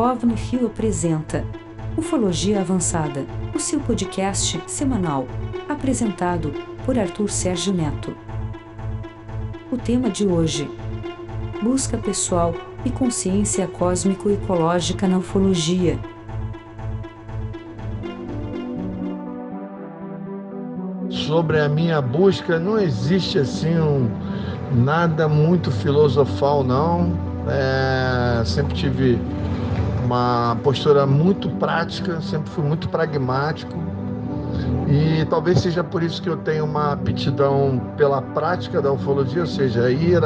Markov no Fio apresenta Ufologia Avançada, o seu podcast semanal, apresentado por Arthur Sérgio Neto. O tema de hoje: busca pessoal e consciência cósmico-ecológica na ufologia. Sobre a minha busca, não existe assim nada muito filosofal, não. Sempre tive uma postura muito prática, sempre fui muito pragmático, e talvez seja por isso que eu tenho uma aptidão pela prática da ufologia, ou seja, ir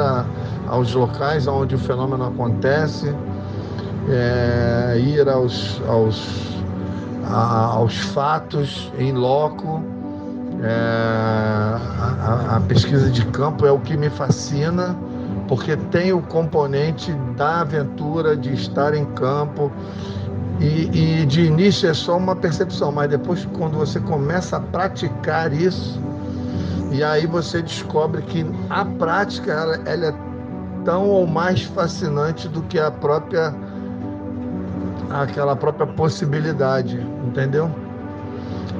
aos locais onde o fenômeno acontece, ir aos fatos em loco. A pesquisa de campo é o que me fascina, porque tem o componente da aventura, de estar em campo, e de início é só uma percepção, mas depois, quando você começa a praticar isso, e aí você descobre que a prática ela é tão ou mais fascinante do que aquela própria possibilidade, entendeu?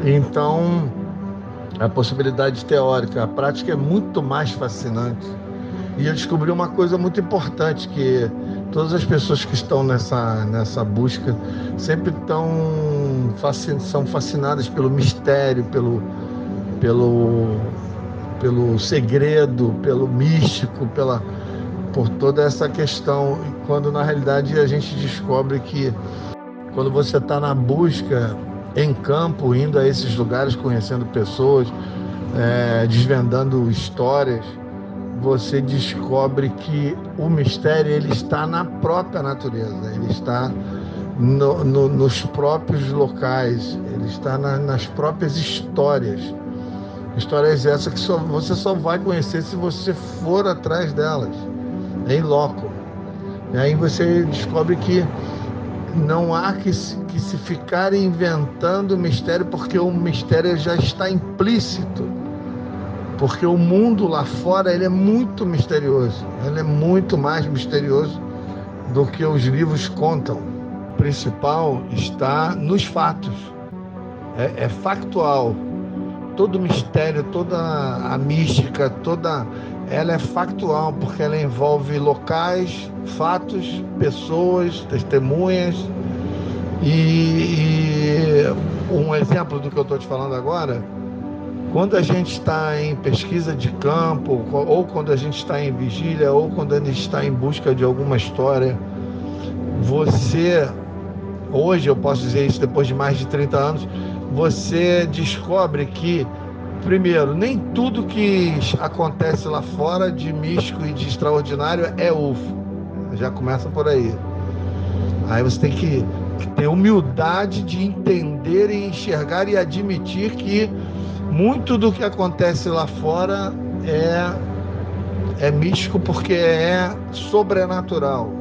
Então, a possibilidade teórica, a prática é muito mais fascinante. E eu descobri uma coisa muito importante, que todas as pessoas que estão nessa busca sempre são fascinadas pelo mistério, pelo segredo, pelo místico, por toda essa questão. E quando na realidade a gente descobre que quando você está na busca em campo, indo a esses lugares, conhecendo pessoas, desvendando histórias, você descobre que o mistério ele está na própria natureza, ele está nos próprios locais, ele está nas próprias histórias. Histórias essas que você só vai conhecer se você for atrás delas, em loco. E aí você descobre que não há que se ficar inventando mistério, porque o mistério já está implícito. Porque o mundo lá fora ele é muito misterioso. Ele é muito mais misterioso do que os livros contam. O principal está nos fatos. É factual. Todo mistério, toda a mística, ela é factual, porque ela envolve locais, fatos, pessoas, testemunhas. E um exemplo do que eu estou te falando agora: quando a gente está em pesquisa de campo, ou quando a gente está em vigília, ou quando a gente está em busca de alguma história, hoje eu posso dizer isso depois de mais de 30 anos, você descobre que, primeiro, nem tudo que acontece lá fora de místico e de extraordinário é UFO. Já começa por aí. Aí você tem que ter humildade de entender e enxergar e admitir que muito do que acontece lá fora é místico, porque é sobrenatural.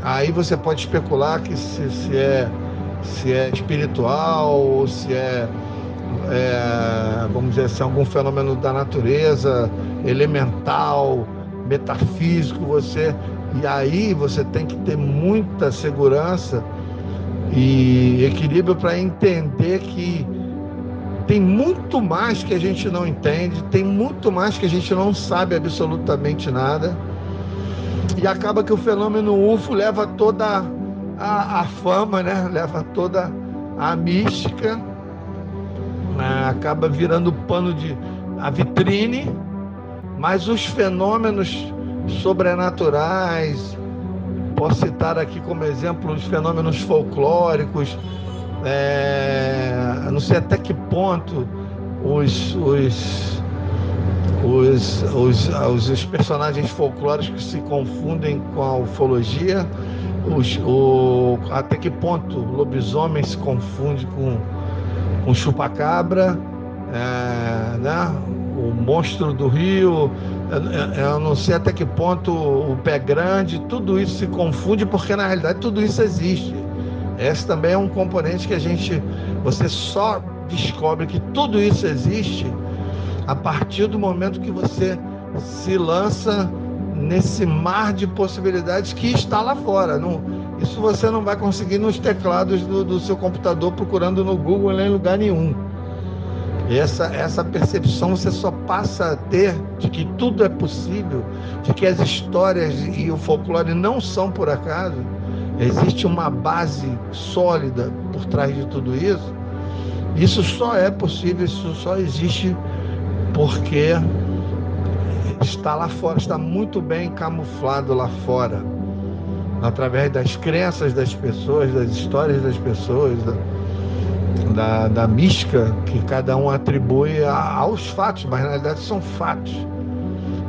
Aí você pode especular que se é espiritual, ou se vamos dizer assim, algum fenômeno da natureza, elemental, metafísico, e aí você tem que ter muita segurança e equilíbrio para entender que tem muito mais que a gente não entende, tem muito mais que a gente não sabe absolutamente nada, e acaba que o fenômeno UFO leva toda a fama, né? Leva toda a mística, acaba virando a vitrine, mas os fenômenos sobrenaturais, posso citar aqui como exemplo os fenômenos folclóricos, não sei até que ponto os personagens folclóricos se confundem com a ufologia, até que ponto o lobisomem se confunde com chupacabra, né? O monstro do rio, eu não sei até que ponto o pé grande, tudo isso se confunde, porque na realidade tudo isso existe. Esse também é um componente que você só descobre que tudo isso existe a partir do momento que você se lança nesse mar de possibilidades que está lá fora. Isso você não vai conseguir nos teclados do seu computador procurando no Google nem em lugar nenhum. E essa percepção você só passa a ter de que tudo é possível, de que as histórias e o folclore não são por acaso. Existe uma base sólida por trás de tudo isso. Isso só é possível, isso só existe porque está lá fora, está muito bem camuflado lá fora, através das crenças das pessoas, das histórias das pessoas, da mística que cada um atribui aos fatos, mas na realidade são fatos.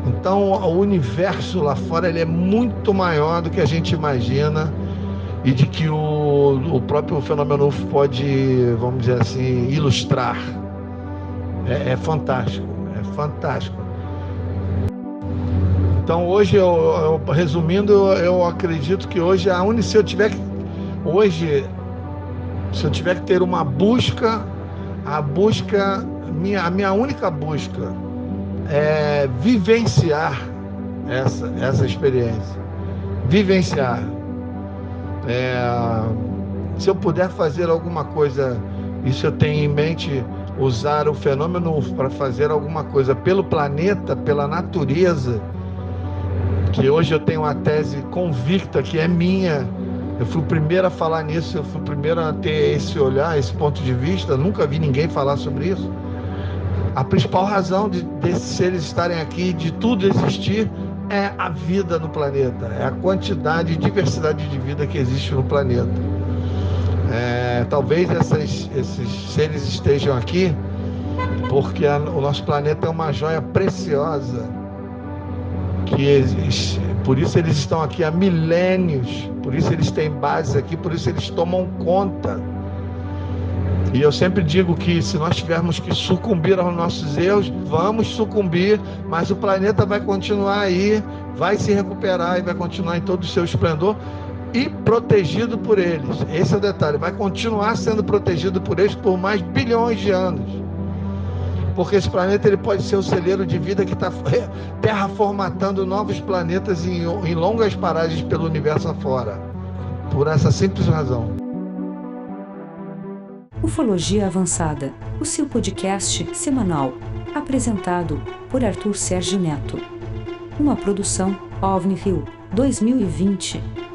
Então o universo lá fora ele é muito maior do que a gente imagina, e de que o próprio fenômeno UFO pode, vamos dizer assim, ilustrar. É fantástico, é fantástico. Então hoje, resumindo, eu acredito que hoje se eu tiver que ter uma busca, a minha única busca é vivenciar essa experiência. Vivenciar. Se eu puder fazer alguma coisa, isso eu tenho em mente, usar o fenômeno para fazer alguma coisa pelo planeta, pela natureza, que hoje eu tenho uma tese convicta que é minha. Eu fui o primeiro a falar nisso, eu fui o primeiro a ter esse olhar, esse ponto de vista, nunca vi ninguém falar sobre isso. A principal razão desses seres estarem aqui, de tudo existir, é a vida no planeta, é a quantidade e diversidade de vida que existe no planeta. Talvez esses seres estejam aqui porque o nosso planeta é uma joia preciosa, por isso eles estão aqui há milênios, por isso eles têm bases aqui, por isso eles tomam conta. E eu sempre digo que se nós tivermos que sucumbir aos nossos erros, vamos sucumbir, mas o planeta vai continuar aí, vai se recuperar e vai continuar em todo o seu esplendor e protegido por eles. Esse é o detalhe, vai continuar sendo protegido por eles por mais bilhões de anos. Porque esse planeta ele pode ser o celeiro de vida que está terraformatando novos planetas em longas paragens pelo universo afora. Por essa simples razão. Ufologia Avançada, o seu podcast semanal, apresentado por Arthur Sérgio Neto. Uma produção OVNI Rio 2020.